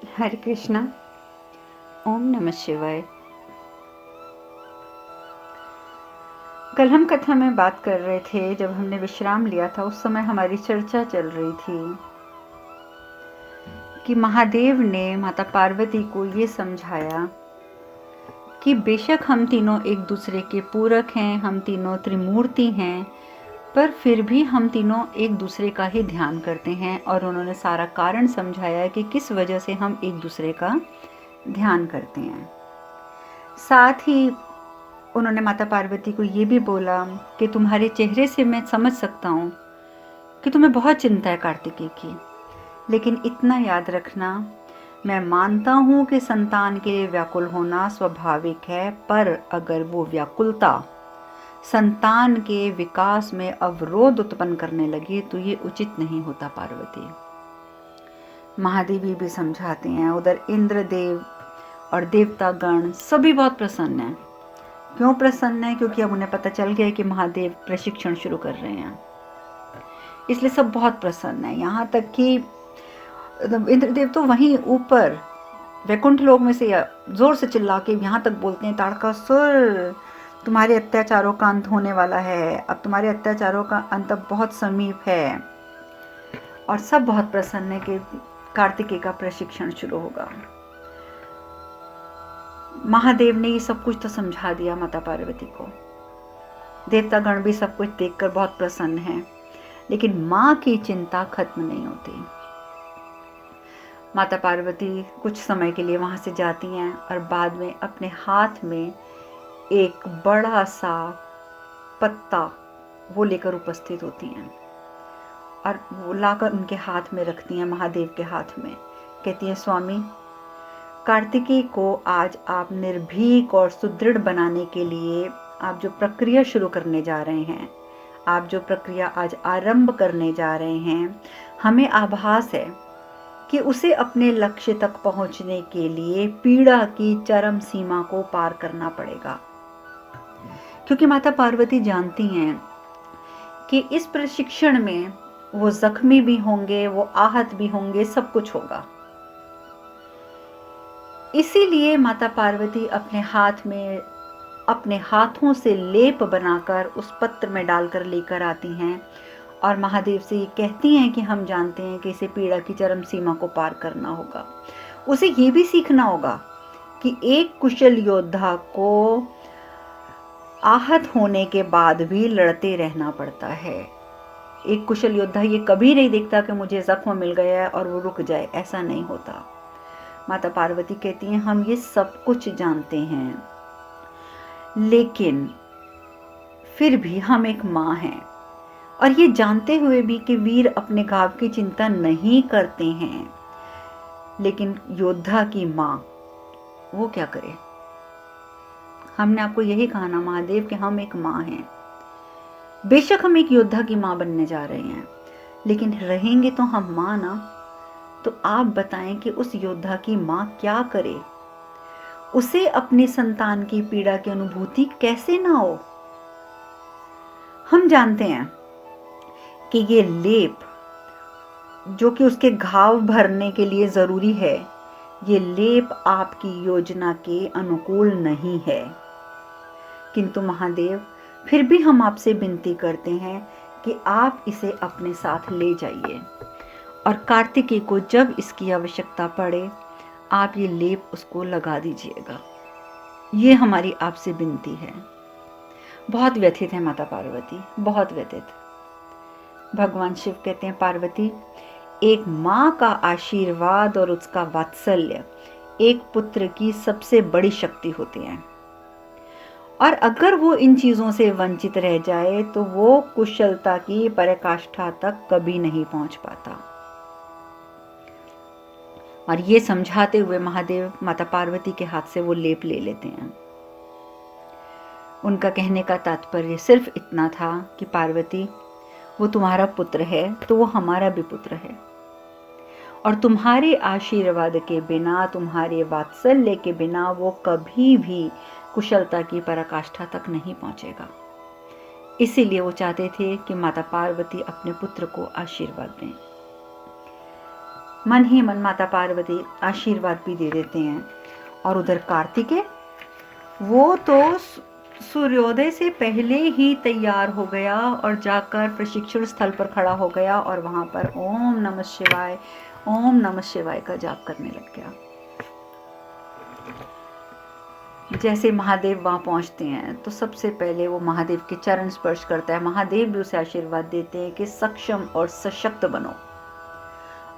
हरे कृष्णा। ओम नमः शिवाय। कल हम कथा में बात कर रहे थे, जब हमने विश्राम लिया था उस समय हमारी चर्चा चल रही थी कि महादेव ने माता पार्वती को ये समझाया कि बेशक हम तीनों एक दूसरे के पूरक हैं, हम तीनों त्रिमूर्ति हैं, पर फिर भी हम तीनों एक दूसरे का ही ध्यान करते हैं। और उन्होंने सारा कारण समझाया कि किस वजह से हम एक दूसरे का ध्यान करते हैं। साथ ही उन्होंने माता पार्वती को ये भी बोला कि तुम्हारे चेहरे से मैं समझ सकता हूँ कि तुम्हें बहुत चिंता है कार्तिकेय की, लेकिन इतना याद रखना, मैं मानता हूँ कि संतान के लिए व्याकुल होना स्वाभाविक है, पर अगर वो व्याकुलता संतान के विकास में अवरोध उत्पन्न करने लगे तो ये उचित नहीं होता। पार्वती महादेवी भी समझाते हैं। उधर इंद्रदेव और देवतागण सभी बहुत प्रसन्न हैं। क्यों प्रसन्न है? क्योंकि अब उन्हें पता चल गया है कि महादेव प्रशिक्षण शुरू कर रहे हैं, इसलिए सब बहुत प्रसन्न है। यहाँ तक कि इंद्रदेव तो वहीं ऊपर वैकुंठ लोक में से जोर से चिल्ला के यहाँ तक बोलते हैं, ताड़कासुर तुम्हारे अत्याचारों का अंत होने वाला है, अब तुम्हारे अत्याचारों का अंत अब बहुत समीप है। और सब बहुत प्रसन्न है कि कार्तिकेय का प्रशिक्षण शुरू होगा। महादेव ने ये सब कुछ तो समझा दिया माता पार्वती को। देवतागण भी सब कुछ देखकर बहुत प्रसन्न हैं, लेकिन माँ की चिंता खत्म नहीं होती। माता पार्वती कुछ समय के लिए वहां से जाती हैं और बाद में अपने हाथ में एक बड़ा सा पत्ता वो लेकर उपस्थित होती हैं और वो लाकर उनके हाथ में रखती हैं, महादेव के हाथ में। कहती हैं, स्वामी, कार्तिकेय को आज आप निर्भीक और सुदृढ़ बनाने के लिए आप जो प्रक्रिया शुरू करने जा रहे हैं, आप जो प्रक्रिया आज आरंभ करने जा रहे हैं, हमें आभास है कि उसे अपने लक्ष्य तक पहुंचने के लिए पीड़ा की चरम सीमा को पार करना पड़ेगा। क्योंकि माता पार्वती जानती हैं कि इस प्रशिक्षण में वो जख्मी भी होंगे, वो आहत भी होंगे, सब कुछ होगा। इसीलिए माता पार्वती अपने हाथों से लेप बनाकर उस पत्र में डालकर लेकर आती हैं और महादेव से ये कहती हैं कि हम जानते हैं कि इसे पीड़ा की चरम सीमा को पार करना होगा। उसे ये भी सीखना होगा कि एक कुशल योद्धा को आहत होने के बाद भी लड़ते रहना पड़ता है। एक कुशल योद्धा ये कभी नहीं देखता कि मुझे जख्म मिल गया है और वो रुक जाए, ऐसा नहीं होता। माता पार्वती कहती हैं, हम ये सब कुछ जानते हैं, लेकिन फिर भी हम एक माँ हैं, और ये जानते हुए भी कि वीर अपने घाव की चिंता नहीं करते हैं, लेकिन योद्धा की माँ वो क्या करे? हमने आपको यही कहा ना महादेव कि हम एक माँ हैं। बेशक हम एक योद्धा की माँ बनने जा रहे हैं, लेकिन रहेंगे तो हम माँ ना। तो आप बताएं कि उस योद्धा की माँ क्या करे? उसे अपनी संतान की पीड़ा की अनुभूति कैसे ना हो? हम जानते हैं कि ये लेप जो कि उसके घाव भरने के लिए जरूरी है, ये लेप आपकी योजना के अनुकूल नहीं है। किंतु महादेव, फिर भी हम आपसे विनती करते हैं कि आप इसे अपने साथ ले जाइए और कार्तिकेय को जब इसकी आवश्यकता पड़े आप ये लेप उसको लगा दीजिएगा। ये हमारी आपसे विनती है। बहुत व्यथित है माता पार्वती, बहुत व्यथित। भगवान शिव कहते हैं, पार्वती, एक माँ का आशीर्वाद और उसका वात्सल्य एक पुत्र की सबसे बड़ी शक्ति होती है, और अगर वो इन चीजों से वंचित रह जाए तो वो कुशलता की पराकाष्ठा तक कभी नहीं पहुंच पाता। और ये समझाते हुए महादेव माता पार्वती के हाथ से वो लेप ले लेते हैं। उनका कहने का तात्पर्य सिर्फ इतना था कि पार्वती, वो तुम्हारा पुत्र है तो वो हमारा भी पुत्र है, और तुम्हारे आशीर्वाद के बिना, तुम्हारे वात्सल्य के बिना वो कभी भी कुशलता की पराकाष्ठा तक नहीं पहुंचेगा। इसीलिए वो चाहते थे कि माता पार्वती अपने पुत्र को आशीर्वाद दें। मन ही मन माता पार्वती आशीर्वाद भी दे देते हैं। और उधर कार्तिकेय, वो तो सूर्योदय से पहले ही तैयार हो गया और जाकर प्रशिक्षण स्थल पर खड़ा हो गया और वहां पर ओम नमः शिवाय का जाप करने लग गया। जैसे महादेव वहां पहुंचते हैं तो सबसे पहले वो महादेव के चरण स्पर्श करता है। महादेव भी उसे आशीर्वाद देते हैं कि सक्षम और सशक्त बनो,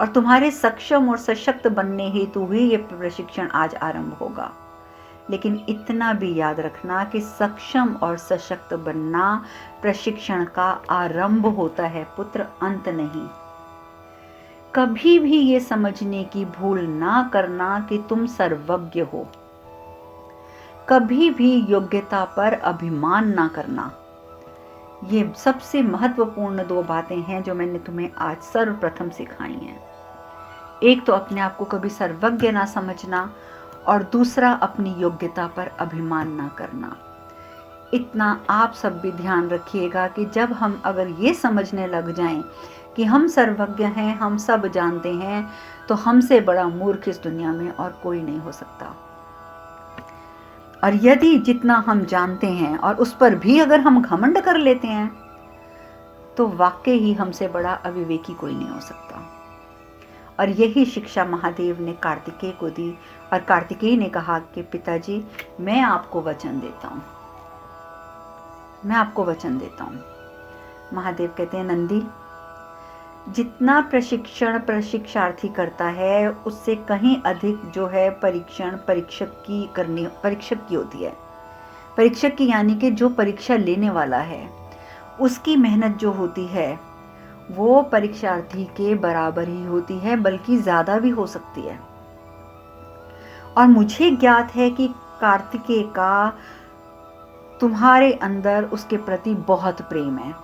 और तुम्हारे सक्षम और सशक्त बनने हेतु ही ये प्रशिक्षण आज आरंभ होगा। लेकिन इतना भी याद रखना कि सक्षम और सशक्त बनना प्रशिक्षण का आरंभ होता है पुत्र, अंत नहीं। कभी भी ये समझने की भूल ना करना कि तुम सर्वज्ञ हो। कभी भी योग्यता पर अभिमान ना करना। ये सबसे महत्वपूर्ण 2 बातें हैं जो मैंने तुम्हें आज सर्वप्रथम सिखाई हैं। एक तो अपने आप को कभी सर्वज्ञ ना समझना, और दूसरा अपनी योग्यता पर अभिमान ना करना। इतना आप सब भी ध्यान रखिएगा कि जब हम अगर ये समझने लग जाएं कि हम सर्वज्ञ हैं, हम सब जानते हैं, तो हमसे बड़ा मूर्ख इस दुनिया में और कोई नहीं हो सकता। और यदि जितना हम जानते हैं और उस पर भी अगर हम घमंड कर लेते हैं, तो वाकई ही हमसे बड़ा अविवेकी कोई नहीं हो सकता। और यही शिक्षा महादेव ने कार्तिकेय को दी, और कार्तिकेय ने कहा कि पिताजी, मैं आपको वचन देता हूं, मैं आपको वचन देता हूं। महादेव कहते हैं, नंदी, जितना प्रशिक्षण प्रशिक्षार्थी करता है उससे कहीं अधिक जो है परीक्षण परीक्षक की होती है। परीक्षक की यानी कि जो परीक्षा लेने वाला है, उसकी मेहनत जो होती है वो परीक्षार्थी के बराबर ही होती है, बल्कि ज्यादा भी हो सकती है। और मुझे ज्ञात है कि कार्तिकेय का तुम्हारे अंदर उसके प्रति बहुत प्रेम है,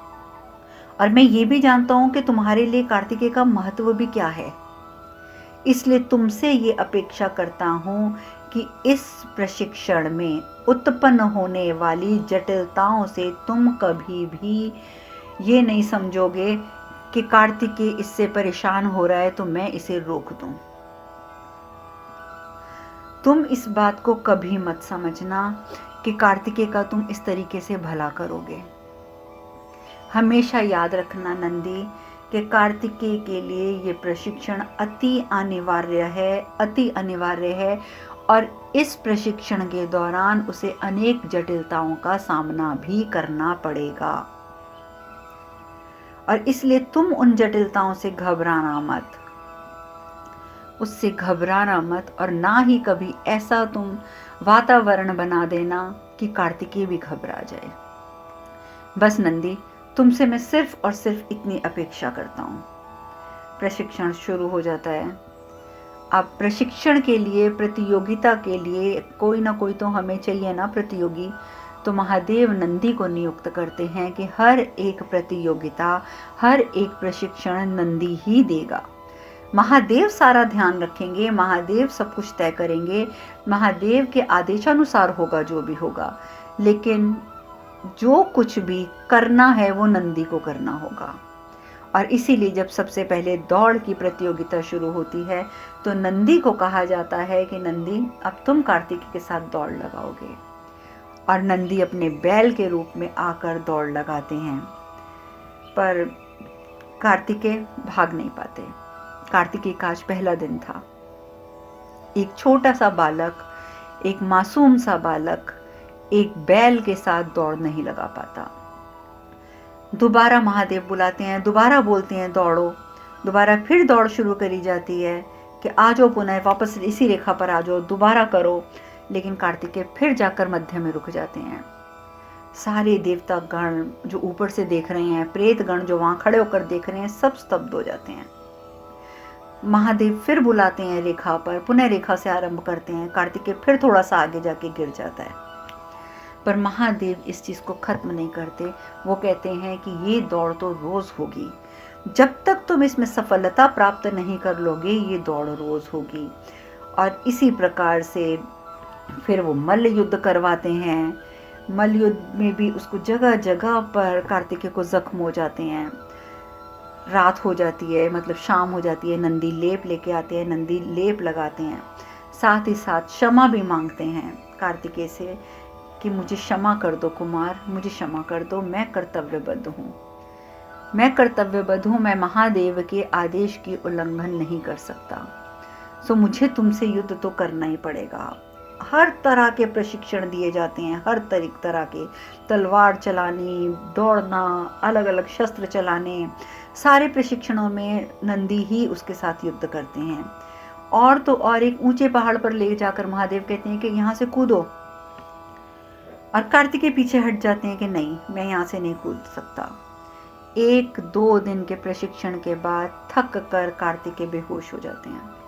और मैं ये भी जानता हूं कि तुम्हारे लिए कार्तिकेय का महत्व भी क्या है। इसलिए तुमसे ये अपेक्षा करता हूं कि इस प्रशिक्षण में उत्पन्न होने वाली जटिलताओं से तुम कभी भी ये नहीं समझोगे कि कार्तिकेय इससे परेशान हो रहा है तो मैं इसे रोक दूं। तुम इस बात को कभी मत समझना कि कार्तिकेय का तुम इस तरीके से भला करोगे। हमेशा याद रखना नंदी कि कार्तिकेय के लिए ये प्रशिक्षण अति अनिवार्य है, और इस प्रशिक्षण के दौरान उसे अनेक जटिलताओं का सामना भी करना पड़ेगा। और इसलिए तुम उन जटिलताओं से घबराना मत, उससे घबराना मत, और ना ही कभी ऐसा तुम वातावरण बना देना कि कार्तिकेय भी घबरा जाए। बस नंदी, तुमसे मैं सिर्फ और सिर्फ इतनी अपेक्षा करता हूं। प्रशिक्षण शुरू हो जाता है। अब प्रशिक्षण के लिए, प्रतियोगिता के लिए कोई ना कोई तो हमें चाहिए ना प्रतियोगी। तो महादेव नंदी को नियुक्त करते हैं कि हर एक प्रतियोगिता, हर एक प्रशिक्षण नंदी ही देगा। महादेव सारा ध्यान रखेंगे, महादेव सब कुछ तय करेंगे, महादेव के आदेशानुसार होगा जो भी होगा, लेकिन जो कुछ भी करना है वो नंदी को करना होगा। और इसीलिए जब सबसे पहले दौड़ की प्रतियोगिता शुरू होती है तो नंदी को कहा जाता है कि नंदी, अब तुम कार्तिकेय के साथ दौड़ लगाओगे। और नंदी अपने बैल के रूप में आकर दौड़ लगाते हैं, पर कार्तिकेय भाग नहीं पाते। कार्तिकेय का आज पहला दिन था। एक छोटा सा बालक, एक मासूम सा बालक एक बैल के साथ दौड़ नहीं लगा पाता। दोबारा महादेव बुलाते हैं, दोबारा बोलते हैं दौड़ो। दोबारा फिर दौड़ शुरू करी जाती है कि आ जाओ, पुनः वापस इसी रेखा पर आ जाओ, दोबारा करो। लेकिन कार्तिकेय फिर जाकर मध्य में रुक जाते हैं। सारे देवता गण जो ऊपर से देख रहे हैं, प्रेत गण जो वहां खड़े होकर देख रहे हैं, सब स्तब्ध हो जाते हैं। महादेव फिर बुलाते हैं रेखा पर, पुनः रेखा से आरंभ करते हैं। कार्तिकेय फिर थोड़ा सा आगे जाके गिर जाता है, पर महादेव इस चीज को खत्म नहीं करते। वो कहते हैं कि ये दौड़ तो रोज होगी, जब तक तुम इसमें सफलता प्राप्त नहीं कर लोगे ये दौड़ रोज होगी। और इसी प्रकार से फिर वो मल्ल युद्ध करवाते हैं। मल्ल युद्ध में भी उसको जगह जगह पर कार्तिकेय को जख्म हो जाते हैं। रात हो जाती है, मतलब शाम हो जाती है, नंदी लेप लेके आते हैं, नंदी लेप लगाते हैं। साथ ही साथ क्षमा भी मांगते हैं कार्तिकेय से कि मुझे क्षमा कर दो कुमार, मुझे क्षमा कर दो, मैं कर्तव्यबद्ध हूँ, मैं कर्तव्यबद्ध हूँ, मैं महादेव के आदेश की उल्लंघन नहीं कर सकता, सो मुझे तुमसे युद्ध तो करना ही पड़ेगा। हर तरह के प्रशिक्षण दिए जाते हैं, हर तरह के, तलवार चलानी, दौड़ना, अलग अलग शस्त्र चलाने, सारे प्रशिक्षणों में नंदी ही उसके साथ युद्ध करते हैं। और तो और एक ऊंचे पहाड़ पर ले जाकर महादेव कहते हैं कि यहाँ से कूदो, और कार्तिकेय पीछे हट जाते हैं कि नहीं, मैं यहाँ से नहीं कूद सकता। 1-2 दिन के प्रशिक्षण के बाद थक कर कार्तिकेय बेहोश हो जाते हैं।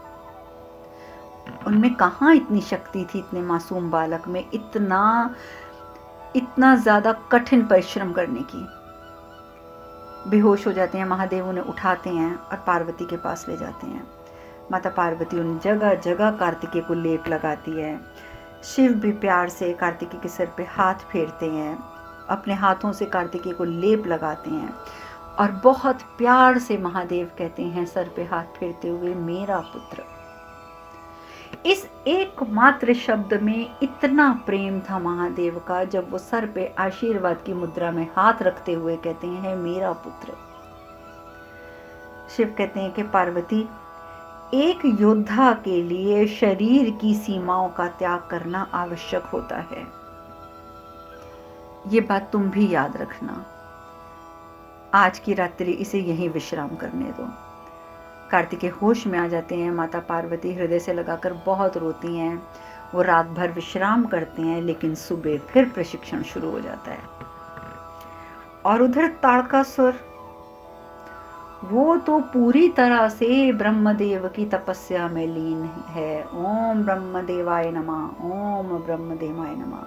उनमें कहाँ इतनी शक्ति थी, इतने मासूम बालक में इतना ज्यादा कठिन परिश्रम करने की। बेहोश हो जाते हैं। महादेव उन्हें उठाते हैं और पार्वती के पास ले जाते हैं। माता पार्वती उन जगह जगह कार्तिकेय को लेप लगाती है। शिव भी प्यार से कार्तिकेय के सिर पे हाथ फेरते हैं, अपने हाथों से कार्तिकेय को लेप लगाते हैं और बहुत प्यार से महादेव कहते हैं सर पे हाथ फेरते हुए, मेरा पुत्र। इस एकमात्र शब्द में इतना प्रेम था महादेव का, जब वो सर पे आशीर्वाद की मुद्रा में हाथ रखते हुए कहते हैं मेरा पुत्र। शिव कहते हैं कि पार्वती, एक योद्धा के लिए शरीर की सीमाओं का त्याग करना आवश्यक होता है, ये बात तुम भी याद रखना। आज की रात्रि इसे यहीं विश्राम करने दो। कार्तिकेय होश में आ जाते हैं। माता पार्वती हृदय से लगाकर बहुत रोती हैं। वो रात भर विश्राम करते हैं, लेकिन सुबह फिर प्रशिक्षण शुरू हो जाता है। और उधर ताड़कासुर, वो तो पूरी तरह से ब्रह्मदेव की तपस्या में लीन है। ओम ब्रह्मदेवाय नमः, ओम ब्रह्मदेवाय नमः।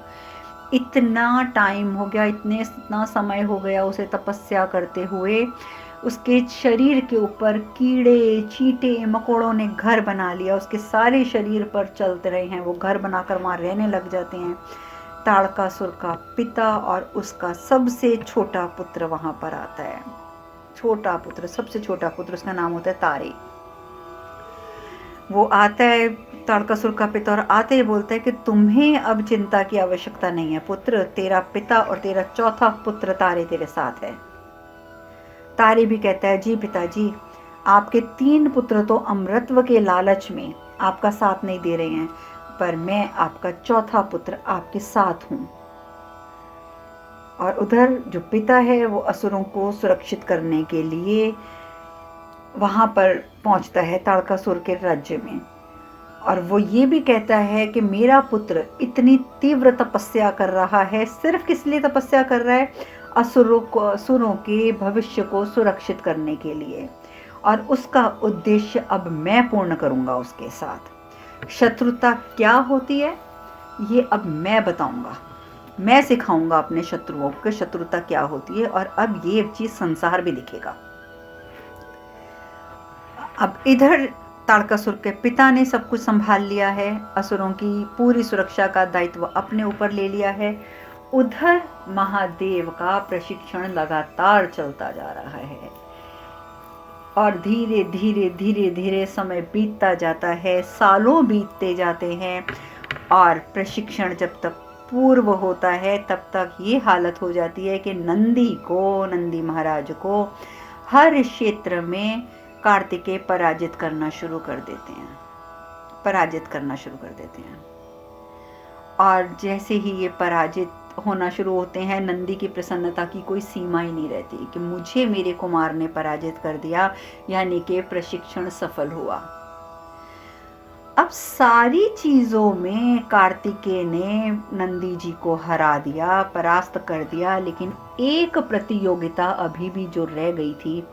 इतना टाइम हो गया, इतना समय हो गया उसे तपस्या करते हुए। उसके शरीर के ऊपर कीड़े चींटे मकोड़ों ने घर बना लिया, उसके सारे शरीर पर चलते रहे हैं। वो घर बनाकर वहाँ रहने लग जाते हैं। ताड़कासुर का पिता और उसका सबसे छोटा पुत्र वहाँ पर आता है। छोटा पुत्र, सबसे छोटा पुत्र, उसका नाम होता है तारे। वो आता है ताड़कासुर का पिता, और आते ही बोलता है कि तुम्हें अब चिंता की आवश्यकता नहीं है पुत्र, तेरा पिता और तेरा चौथा पुत्र तारे तेरे साथ है। तारे भी कहता है, जी पिताजी, आपके 3 पुत्र तो अमृतत्व के लालच में आपका साथ नहीं दे रहे हैं, पर मैं आपका चौथा पुत्र आपके साथ हूं। और उधर जो पिता है वो असुरों को सुरक्षित करने के लिए वहां पर पहुंचता है ताड़कासुर के राज्य में, और वो ये भी कहता है कि मेरा पुत्र इतनी तीव्र तपस्या कर रहा है, सिर्फ किस लिए तपस्या कर रहा है? असुरों के भविष्य को सुरक्षित करने के लिए, और उसका उद्देश्य अब मैं पूर्ण करूंगा उसके साथ। शत्रुता क्या होती है ये अब मैं बताऊंगा, मैं सिखाऊंगा अपने शत्रुओं को शत्रुता क्या होती है, और अब ये चीज संसार भी दिखेगा। अब इधर ताड़कासुर के पिता ने सब कुछ संभाल लिया है, असुरों की पूरी सुरक्षा का दायित्व अपने ऊपर ले लिया है। उधर महादेव का प्रशिक्षण लगातार चलता जा रहा है, और धीरे धीरे धीरे धीरे समय बीतता जाता है, सालों बीतते जाते हैं, और प्रशिक्षण जब तक पूर्व होता है तब तक ये हालत हो जाती है कि नंदी महाराज को हर क्षेत्र में कार्तिकेय पराजित करना शुरू कर देते हैं। और जैसे ही ये पराजित होना शुरू होते हैं, नंदी की प्रसन्नता की कोई सीमा ही नहीं रहती कि मुझे मेरे कुमार ने पराजित कर दिया, यानी कि प्रशिक्षण सफल हुआ। अब सारी चीजों में कार्तिकेय ने नंदी जी को हरा दिया, परास्त कर दिया, लेकिन एक प्रतियोगिता अभी भी जो रह गई थी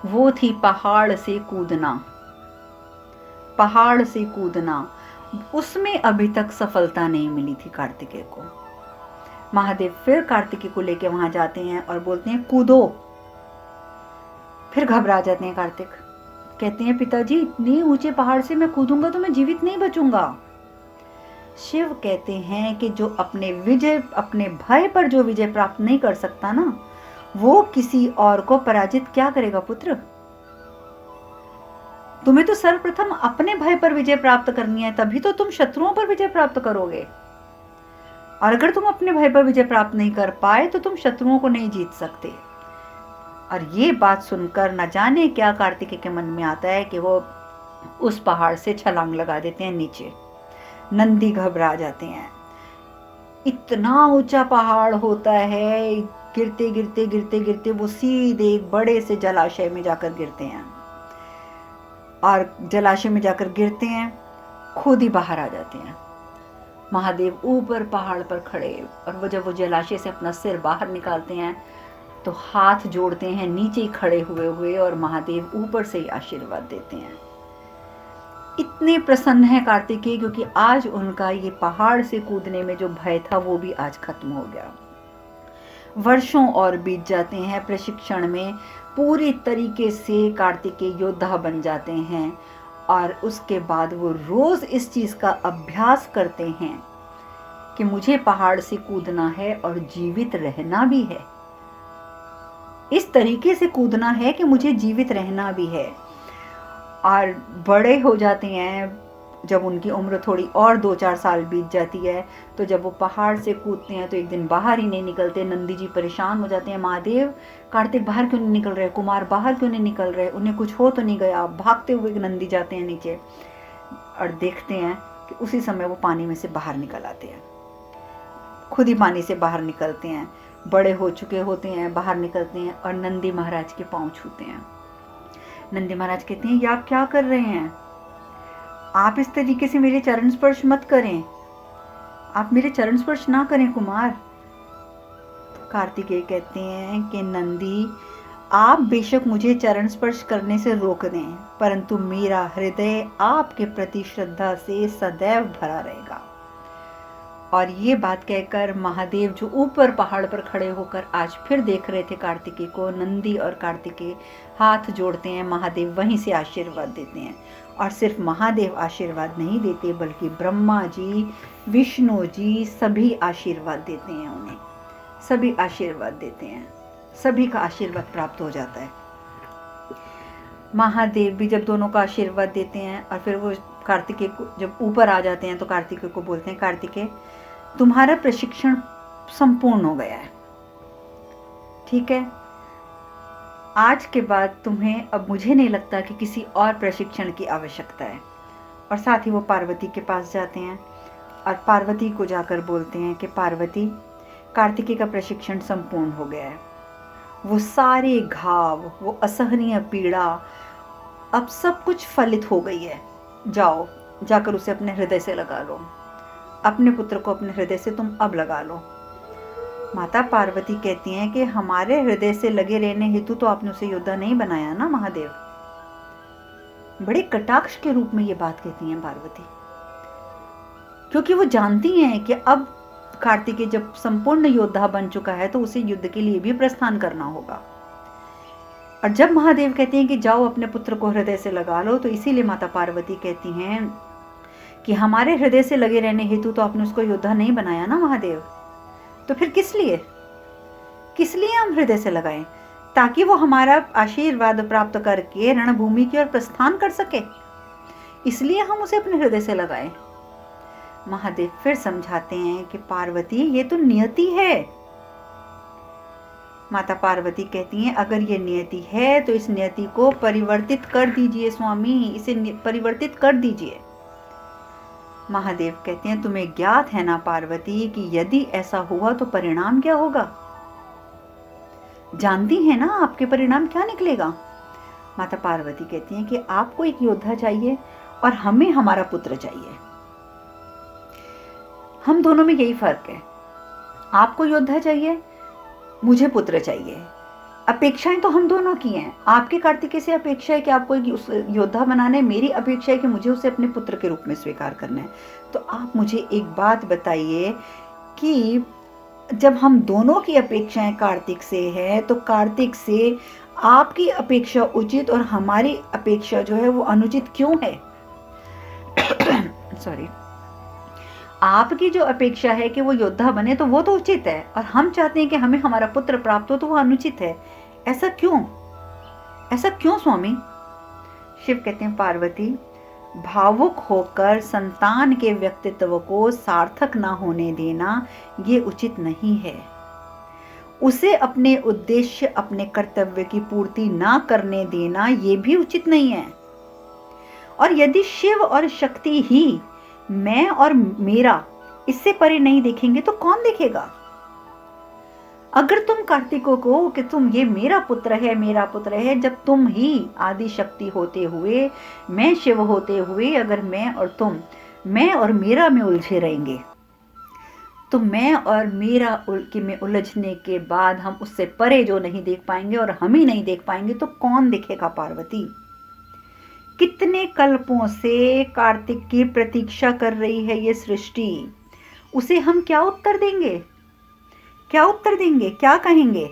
वो थी पहाड़ से कूदना। उसमें अभी तक सफलता नहीं मिली थी कार्तिकेय को। महादेव फिर कार्तिकेय को लेके वहां जाते हैं और बोलते हैं कूदो। फिर घबरा जाते हैं कार्तिक, कहते हैं पिताजी, इतने ऊंचे पहाड़ से मैं कूदूंगा तो मैं जीवित नहीं बचूंगा। शिव कहते हैं कि जो अपने भय पर जो विजय प्राप्त नहीं कर सकता ना, वो किसी और को पराजित क्या करेगा पुत्र? तुम्हें तो सर्वप्रथम अपने भय पर विजय प्राप्त करनी है, तभी तो तुम शत्रुओं पर विजय प्राप्त करोगे। और अगर तुम अपने भय पर विजय प्राप्त नहीं कर पाए तो तुम शत्रुओं को नहीं जीत सकते। और ये बात सुनकर न जाने क्या कार्तिकेय के मन में आता है कि वो उस पहाड़ से छलांग लगा देते हैं नीचे। नंदी घबरा जाते हैं। इतना ऊंचा पहाड़ होता है, गिरते गिरते गिरते गिरते वो सीधे एक बड़े से जलाशय में जाकर गिरते हैं। और जलाशय में जाकर गिरते हैं, खुद ही बाहर आ जाते हैं। महादेव ऊपर पहाड़ पर खड़े, और वो जब वो जलाशय से अपना सिर बाहर निकालते हैं तो हाथ जोड़ते हैं नीचे ही खड़े हुए हुए, और महादेव ऊपर से ही आशीर्वाद देते हैं। इतने प्रसन्न है कार्तिकेय क्योंकि आज उनका ये पहाड़ से कूदने में जो भय था वो भी आज खत्म हो गया। वर्षों और बीत जाते हैं, प्रशिक्षण में पूरी तरीके से कार्तिकेय योद्धा बन जाते हैं, और उसके बाद वो रोज इस चीज का अभ्यास करते हैं कि मुझे पहाड़ से कूदना है और जीवित रहना भी है। इस तरीके से कूदना है कि मुझे जीवित रहना भी है। और बड़े हो जाते हैं, जब उनकी उम्र थोड़ी और 2-4 साल बीत जाती है, तो जब वो पहाड़ से कूदते हैं तो एक दिन बाहर ही नहीं निकलते। नंदी जी परेशान हो जाते हैं, महादेव कार्तिक बाहर क्यों नहीं निकल रहे, कुमार बाहर क्यों नहीं निकल रहे, उन्हें कुछ हो तो नहीं गया। भागते हुए नंदी जाते हैं नीचे और देखते हैं कि उसी समय वो पानी में से बाहर निकल आते हैं। खुद ही पानी से बाहर निकलते हैं, बड़े हो चुके होते हैं, बाहर निकलते हैं और नंदी महाराज के पाँव छूते हैं। नंदी महाराज कहते हैं, ये आप क्या कर रहे हैं? आप इस तरीके से मेरे चरण स्पर्श मत करें, आप मेरे चरण स्पर्श ना करें कुमार। तो कार्तिकेय कहते हैं कि नंदी, आप बेशक मुझे चरण स्पर्श करने से रोक दें, परंतु मेरा हृदय आपके प्रति श्रद्धा से सदैव भरा रहेगा। और ये बात कहकर महादेव जो ऊपर पहाड़ पर खड़े होकर आज फिर देख रहे थे कार्तिकेय को, नंदी और कार्तिकेय हाथ जोड़ते हैं, महादेव वहीं से आशीर्वाद देते हैं। और सिर्फ महादेव आशीर्वाद नहीं देते बल्कि ब्रह्मा जी, विष्णु जी सभी आशीर्वाद देते हैं उन्हें, सभी आशीर्वाद देते हैं, सभी का आशीर्वाद प्राप्त हो जाता है। महादेव भी जब दोनों का आशीर्वाद देते हैं और फिर वो कार्तिकेय को जब ऊपर आ जाते हैं तो कार्तिकेय को बोलते हैं, कार्तिकेय तुम्हारा प्रशिक्षण संपूर्ण हो गया है, ठीक है, आज के बाद तुम्हें अब मुझे नहीं लगता कि किसी और प्रशिक्षण की आवश्यकता है। और साथ ही वो पार्वती के पास जाते हैं और पार्वती को जाकर बोलते हैं कि पार्वती, कार्तिकेय का प्रशिक्षण संपूर्ण हो गया है। वो सारे घाव, वो असहनीय पीड़ा, अब सब कुछ फलित हो गई है। जाओ, जाकर उसे अपने हृदय से लगा लो, अपने पुत्र को अपने हृदय से तुम अब लगा लो। माता पार्वती कहती हैं कि हमारे हृदय से लगे रहने हेतु तो आपने उसे योद्धा नहीं बनाया ना महादेव। बड़े कटाक्ष के रूप में ये बात कहती हैं पार्वती, क्योंकि वो जानती हैं कि अब कार्तिकेय जब संपूर्ण योद्धा बन चुका है तो उसे युद्ध के लिए भी प्रस्थान करना होगा। और जब महादेव कहते हैं कि जाओ अपने पुत्र को हृदय से लगा लो, तो इसीलिए माता पार्वती कहती हैं कि हमारे हृदय से लगे रहने हेतु तो आपने उसको योद्धा नहीं बनाया ना महादेव, तो फिर किस लिए हम हृदय से लगाएं? ताकि वो हमारा आशीर्वाद प्राप्त करके रणभूमि की ओर प्रस्थान कर सके, इसलिए हम उसे अपने हृदय से लगाएं। महादेव फिर समझाते हैं कि पार्वती ये तो नियति है। माता पार्वती कहती हैं, अगर ये नियति है तो इस नियति को परिवर्तित कर दीजिए स्वामी, इसे परिवर्तित कर दीजिए। महादेव कहते हैं, तुम्हें ज्ञात है ना पार्वती कि यदि ऐसा हुआ तो परिणाम क्या होगा? जानती है ना आपके परिणाम क्या निकलेगा? माता पार्वती कहती हैं कि आपको एक योद्धा चाहिए और हमें हमारा पुत्र चाहिए। हम दोनों में यही फर्क है, आपको योद्धा चाहिए, मुझे पुत्र चाहिए। अपेक्षाएं तो हम दोनों की हैं। आपके कार्तिकेय से अपेक्षा है कि आपको एक योद्धा बनाना है, मेरी अपेक्षा है कि मुझे उसे अपने पुत्र के रूप में स्वीकार करना है। तो आप मुझे एक बात बताइए कि जब हम दोनों की अपेक्षाएं कार्तिक से है तो कार्तिक से आपकी अपेक्षा उचित और हमारी अपेक्षा जो है वो अनुचित क्यों है? सॉरी, आपकी जो अपेक्षा है कि वो योद्धा बने तो वो तो उचित है, और हम चाहते हैं कि हमें हमारा पुत्र प्राप्त हो तो वो अनुचित है। ऐसा क्यों, ऐसा क्यों स्वामी? शिव कहते हैं, पार्वती, भावुक होकर संतान के व्यक्तित्व को सार्थक ना होने देना ये उचित नहीं है। उसे अपने उद्देश्य, अपने कर्तव्य की पूर्ति ना करने देना ये भी उचित नहीं है। और यदि शिव और शक्ति ही मैं और मेरा इससे परे नहीं देखेंगे तो कौन देखेगा? अगर तुम कार्तिकों को कि तुम ये मेरा पुत्र है, मेरा पुत्र है, जब तुम ही आदि शक्ति होते हुए, मैं शिव होते हुए, अगर मैं और तुम, मैं और मेरा में उलझे रहेंगे, तो मैं और मेरा में उलझने के बाद हम उससे परे जो नहीं देख पाएंगे और हम ही नहीं देख पाएंगे तो कौन देखेगा? पार्वती, कितने कल्पों से कार्तिक की प्रतीक्षा कर रही है ये सृष्टि, उसे हम क्या उत्तर देंगे? क्या उत्तर देंगे? क्या कहेंगे?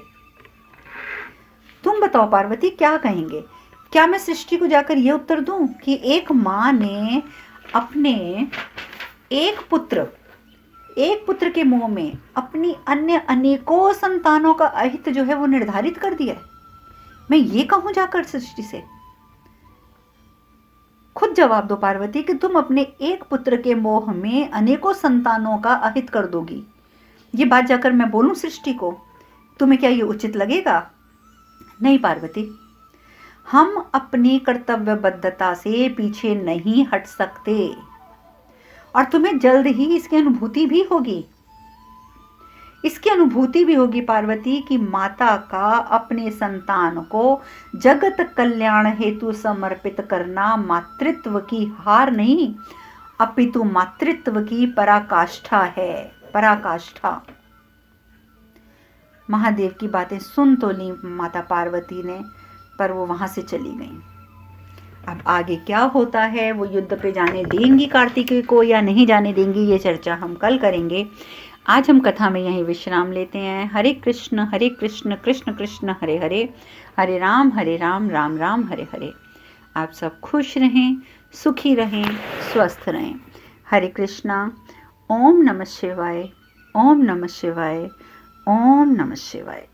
तुम बताओ पार्वती, क्या कहेंगे? क्या मैं सृष्टि को जाकर ये उत्तर दूं कि एक माँ ने अपने एक पुत्र के मुंह में अपनी अन्य अनेकों संतानों का अहित जो है वो निर्धारित कर दिया है? मैं ये कहूं जाकर सृष्टि से? खुद जवाब दो पार्वती कि तुम अपने एक पुत्र के मोह में अनेकों संतानों का अहित कर दोगी। ये बात जाकर मैं बोलूं सृष्टि को? तुम्हें क्या ये उचित लगेगा? नहीं पार्वती, हम अपनी कर्तव्यबद्धता से पीछे नहीं हट सकते, और तुम्हें जल्द ही इसकी अनुभूति भी होगी। इसकी अनुभूति भी होगी पार्वती कि माता का अपने संतान को जगत कल्याण हेतु समर्पित करना मातृत्व की हार नहीं, अपितु मातृत्व की पराकाष्ठा है, पराकाष्ठा। महादेव की बातें सुन तो ली माता पार्वती ने, पर वो वहां से चली गई। अब आगे क्या होता है, वो युद्ध पे जाने देंगी कार्तिकेय को या नहीं जाने देंगी, ये चर्चा हम कल करेंगे। आज हम कथा में यहीं विश्राम लेते हैं। हरे कृष्ण कृष्ण कृष्ण हरे हरे, हरे राम राम राम हरे हरे। आप सब खुश रहें, सुखी रहें, स्वस्थ रहें। हरे कृष्णा। ओम नमः शिवाय, ओम नमः शिवाय, ओम नमः शिवाय।